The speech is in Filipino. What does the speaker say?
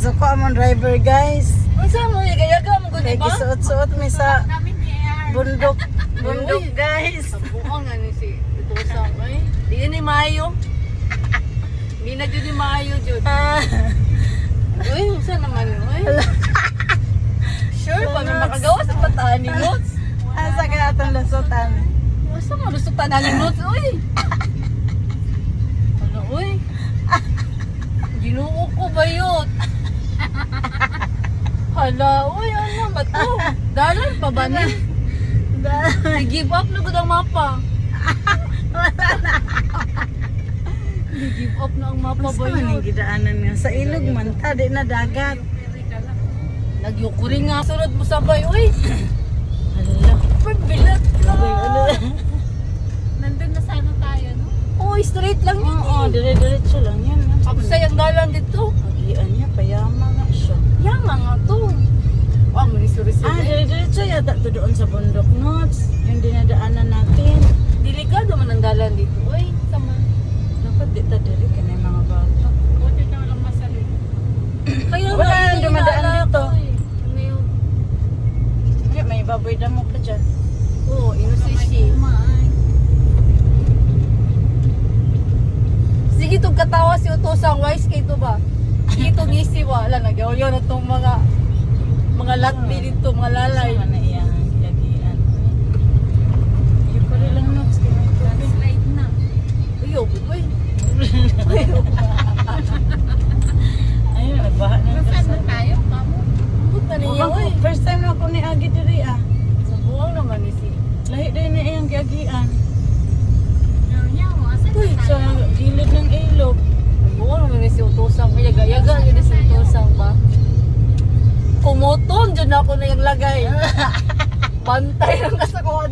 Suko among driver guys. Unsa mo yaga mo gud Kay ba? gisuot-suot mi sa bundok. Bundok guys. Buong nga ni si Itosang ay. Di ni Mayo. Di na jud ni Mayo jud. Uy, unsa naman uy? Sure pa may makagawa sa bataan ni Notes. Asa ka atong lusutan? Unsa mo gusto pa na ni Notes uy? Ano uy? Ginoo ko bayot. Hala, uy, ano ba to? Dalan pa ba ni? I-give up na gud ang mapa. I-give up na ang mapa Basta ba man yun? yung gidaanan nga. Sa ilog man ta, di na dagat. Nagyukuri nga. Sunod mo sabay, uy. Hala. Pagbilat ka. Nandun na sana tayo, no? Uy, straight lang yun. Oo, dire-diretso lang yan. Kapsay ang dalan dito. Agian niya, payama nga siya. Yama nga to. Wow, manisuri-suri. Dire-diretso yata to doon sa bundok notes. Yung dinadaanan natin. Delikado man ang dalan dito. Uy, sama. Dapat di ta diri ka na yung mga bata. Buti na walang masali. Kaya Wala nga, nang dumadaan inaala dito. ko eh. Ano yun? May baboy damo pa dyan. Oo, inosisi. Sige, itong katawa si Utosang wise kay ito ba? Sige, itong isi ba? Wala, nagyaw-yaw na itong mga latbi dito, mga lalay. Sama na iyang lagian. Yung ko rin lang notes. Kaya may tubig. Slide na. Uyo, uy. Ayun, nagbaha na Nasaan na tayo, kamo? Puta niya, uy. First time na ako ni Agi diri ah. Sa buwang naman ni si. Lahi din na iyang giagian. Nyaw, asan Uy, na sa tayo? gilid ng ilog. Sa buwang naman ni si Utosang. Yaga-yaga yun ni si Utosang ba? Kumuton, dyan ako na yung lagay. Bantay lang ka sa kung